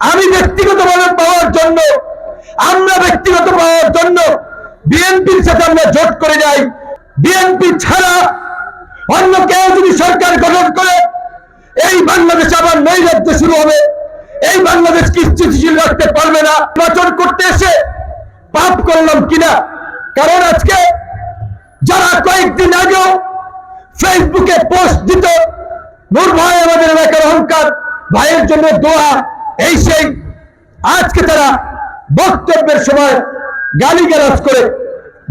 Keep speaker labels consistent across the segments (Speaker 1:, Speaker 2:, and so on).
Speaker 1: আমি ব্যক্তিগতভাবে পাওয়ার জন্য, আমরা ব্যক্তিগত পাওয়ার জন্য বিএনপির সাথে আমরা জোট করে যাই। বিএনপি ছাড়া অন্য কেউ যদি সরকার গঠন করে এই বাংলাদেশে আবার নৈরাজ্য শুরু হবে। এই বাংলাদেশকে স্থিতিশীল রাখতে পারবে না। নির্বাচন করতে এসে পাপ করলাম কিনা? কারণ আজকে যারা কয়েকদিন আগেও ফেসবুকে পোস্ট দিত, নূর ভাই আমাদের এলাকার অহংকার, ভাইয়ের জন্য দোয়া, এই সেই, আজকে তারা বক্তব্যের সময় গালিগালাজ করে,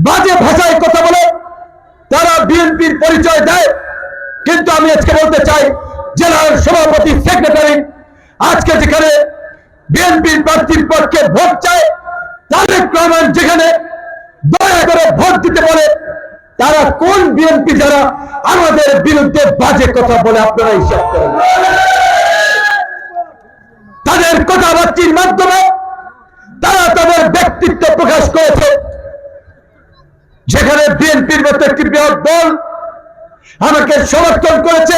Speaker 1: বাজে ভাষায় কথা বলে, তারা বিএনপির পরিচয় দেয়। কিন্তু আমি আজকে বলতে চাই, জেলার সভাপতি, সেক্রেটারি আজকে যেখানে বিএনপির প্রার্থীর পক্ষে ভোট চায়, তারেক রহমান যেখানে দয়া করে ভোট দিতে বলে, তারা কোন বিএনপি যারা আমাদের বিরুদ্ধে বাজে কথা বলে আপনারা হিসাব করেন। তাদের কথাবার্তির মাধ্যমে তারা তাদের ব্যক্তিত্ব প্রকাশ করেছে। যেখানে বিএনপির মতো একটি বৃহৎ দল আমাকে সমর্থন করেছে,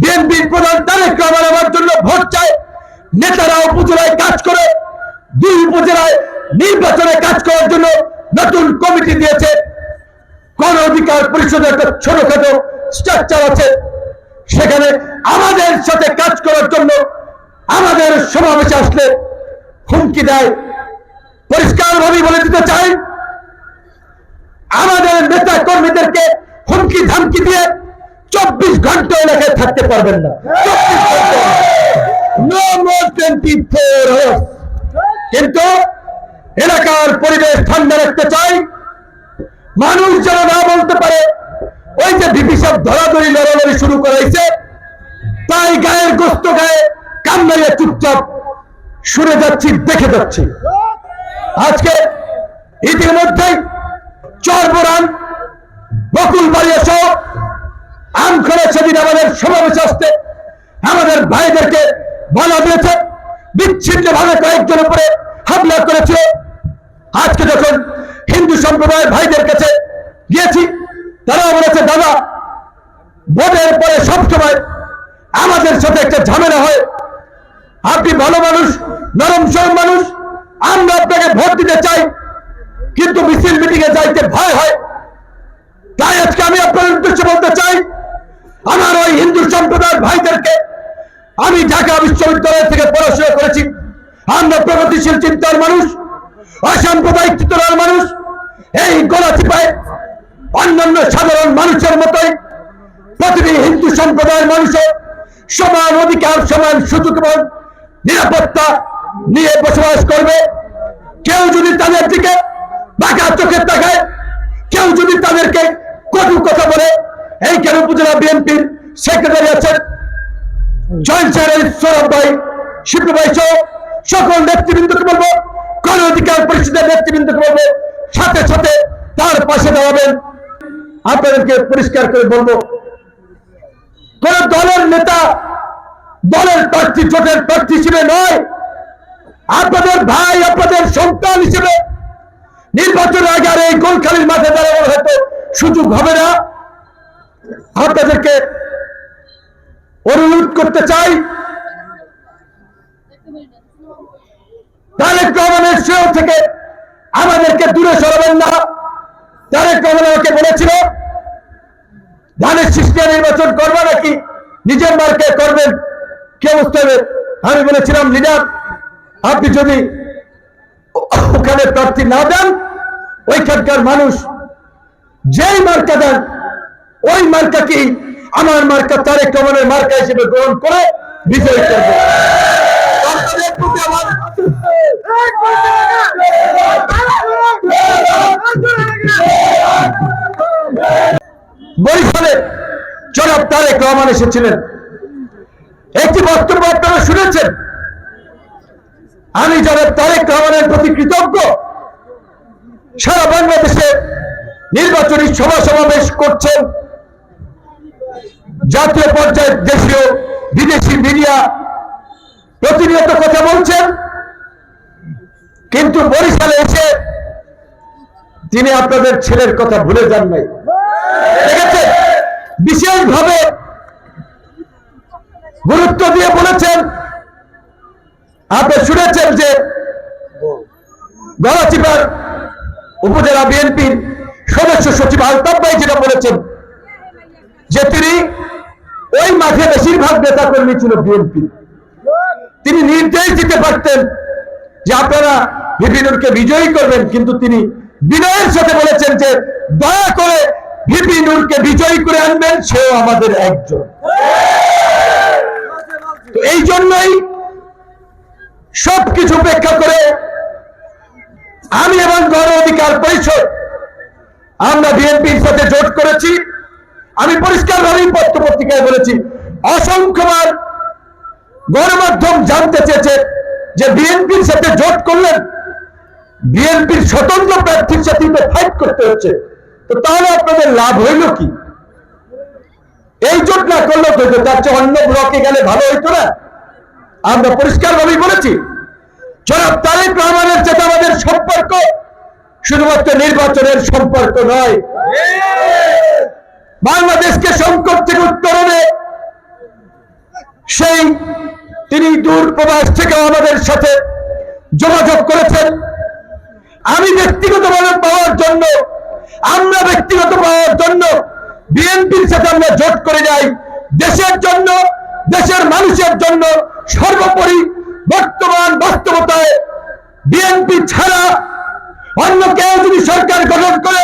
Speaker 1: বিএনপির প্রধান তারেক রহমান আমার জন্য ভোট চায়, নেতারা উপজেলায় কাজ করে, 2 উপজেলায় নির্বাচনে কাজ করার জন্য নতুন কমিটি দিয়েছে। গণ অধিকার পরিষদের একটা ছোটখাটো স্ট্রাকচার আছে, সেখানে আমাদের সাথে কাজ করার জন্য আমাদের সমাবেশে আসলে হুমকি দেয়। পরিষ্কারভাবে বলে দিতে চাই, আমাদের নেতা কর্মীদেরকে হুমকি ধামকি দিয়ে 24 ঘন্টা এলাকায় থাকতে পারবেন না। 24 ঘন্টা, কিন্তু এলাকার পরিবেশ ঠান্ডা রাখতে চাই। মানুষ যেন না বলতে পারে ওই যে ভিপি সাহেব ধরাধরি লড়ালড়ি শুরু করাইছে, তাই গায়ের গোস্ত গায়ে কান্নাইয়া চুপচাপ শুনে যাচ্ছি, দেখে যাচ্ছি। আজকে ইতিমধ্যেই চরবরান, বকুলবাড়িয়া সহ আমখোলা সেদিন আমাদের সমাবেশ আসতে আমাদের ভাইদেরকে বলা দিয়েছে, বিচ্ছিন্ন ভাবে কয়েকজন উপরে হামলা করেছে। আজকে যখন হিন্দু সম্প্রদায়ের ভাইদের কাছে গিয়েছি, তারা বলেছে, দাদা ভোটের পরে সবসময় আমাদের সাথে একটা ঝামেলা হয়, আপনি ভালো মানুষ, নরম সরম মানুষ, আমরা আপনাকে ভোট দিতে চাই, কিন্তু মিছিল মিটিং এ যাইতে ভয় হয়। তাই আজকে আমি আপনার উদ্দেশ্যে বলতে চাই, আমার ওই হিন্দু সম্প্রদায়ের ভাইদেরকে, আমি ঢাকা বিশ্ববিদ্যালয় থেকে পড়াশোনা করেছি, আমরা প্রগতিশীল চিন্তার মানুষ, অসাম্প্রদায়িক চিন্তার মানুষ। এই গলাচিপায় অন্যান্য সাধারণ মানুষের মতোই প্রতিটি হিন্দু সম্প্রদায়ের মানুষের সমান অধিকার, সমান সুযোগ এবং নিরাপত্তা নিয়ে বসবাস করবে। কেউ যদি তাদের দিকে বাঁকা চোখে তাকায়, কেউ যদি তাদেরকে কটু কথা বলে, এইখানে উপজেলা বিএনপির সেক্রেটারি আছেন, জয়েন্ট সেক্রেটারি সৌরভ ভাই, শিবু ভাই সহ সকল নেতৃবৃন্দকে বলবো, গণ অধিকার পরিষদের নেতৃবৃন্দকে বলবো, সাথে সাথে তার পাশে দাঁড়াবেন। আপনাদেরকে পরিষ্কার করে বলবো, কোন দলের নেতা দলের প্রার্থী, জোটের প্রার্থী হিসেবে নয়, আপনাদের ভাই, আপনাদের সন্তান হিসেবে নির্বাচনের আগে আর এই গোলখালির মাঠে দাঁড়ানোর হয়তো সুযোগ হবে না। আপনাদেরকে অনুরোধ করতে চাই, তারেক রহমানের শ্রেয় থেকে আমাদেরকে দূরে সরাবেন না। তারেক রহমান আমাকে বলেছিল, ধানের শীষে নির্বাচন করবে নাকি নিজের মার্কে করবেন, কি অবস্থা হবে? আমি বলেছিলাম, লিডার আপনি যদি ওখানে প্রার্থী না দেন, ওইখানকার মানুষ যেই মার্কা দেন ওই মার্কাকেই আমার মার্কা তারেক রহমানের মার্কা হিসেবে গ্রহণ করে বিজয়ী করবে। বরিশালে জনাব তারেক রহমান এসেছিলেন, একটি বক্তব্য আপনারা শুনেছেন। আমি জনাব তারেক রহমানের প্রতি কৃতজ্ঞ। সারা বাংলাদেশে নির্বাচনী সভা সমাবেশ করছেন, জাতীয় পর্যায়ে দেশীয় বিদেশি মিডিয়া প্রতিনিয়ত কথা বলছেন, কিন্তু বরিশালে এসে তিনি আপনাদের ছেলের কথা ভুলে যান নাই। ঠিক আছে, বিশেষভাবে গুরুত্ব দিয়ে বলেছেন, আপনি শুনেছেন যে গলাচিপার উপজেলা বিএনপির সদস্য সচিব আলতাফ ভাই যেটা বলেছেন যে তিনি ওই মাঠে বেশিরভাগ নেতা কর্মী ছিল বিএনপি, তিনি নির্দেশ দিতে পারতেন যে আপনারা ভিপি নূরকে বিজয়ী করবেন, কিন্তু তিনি বিনয়ের সাথে বলেছেন যে দয়া করে ভিপি নূরকে বিজয়ী করে আনবেন, সেও আমাদের একজন। তো এই জন্যই সবকিছু উপেক্ষা করে আমি এবং গণ অধিকার পরিষদ আমরা বিএনপির সাথে জোট করেছি। আমি পরিষ্কারভাবেই পত্র পত্রিকায় বলেছি, অসংখ্যবার গণমাধ্যম জানতে চেয়েছে যে বিএনপির সাথে জোট করলেন, বিএনপির স্বতন্ত্র প্রার্থীর সাথে ফাইট করতে হচ্ছে, তো তাহলে আপনাদের লাভ হইল কি? এই জোট না করলে তো তার চেয়ে অন্য ব্লকে গেলে ভালো হইতো না? আমরা পরিষ্কারভাবেই বলেছি জনাব তারেক রহমানের সাথে আমাদের সম্পর্ক শুধুমাত্র নির্বাচনের সম্পর্ক নয়, বাংলাদেশকে সংকট থেকে উত্তরণে সেই তিনি দূর প্রবাস থেকে আমাদের সাথে যোগাযোগ করেছেন। আমি ব্যক্তিগতভাবে পাওয়ার জন্য, আমরা ব্যক্তিগত পাওয়ার জন্য বিএনপির সাথে আমরা জোট করে যাই, দেশের জন্য, দেশের মানুষের জন্য। সর্বোপরি বর্তমান বাস্তবতায় বিএনপি ছাড়া অন্য কেউ যদি সরকার গঠন করে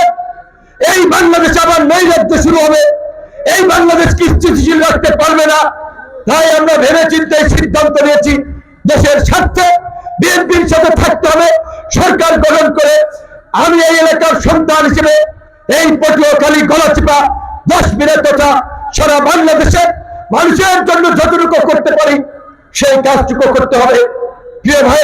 Speaker 1: এই বাংলাদেশ আবার নৈরাজ্য শুরু হবে, এই বাংলাদেশ স্থিতিশীল রাখতে পারবে না। তাই আমরা ভেবে চিন্তে সিদ্ধান্ত নিয়েছি দেশের স্বার্থে বিএনপির সাথে থাকতে হবে, সরকার গঠন করে। আমি এই এলাকার সন্তান হিসেবে এই পটুয়াখালী গলাচিপা 10 মিনিট তথা সারা বাংলাদেশের মানুষের জন্য যতটুকু করতে পারি সেই কাজটুকু করতে হবে। প্রিয় ভাই,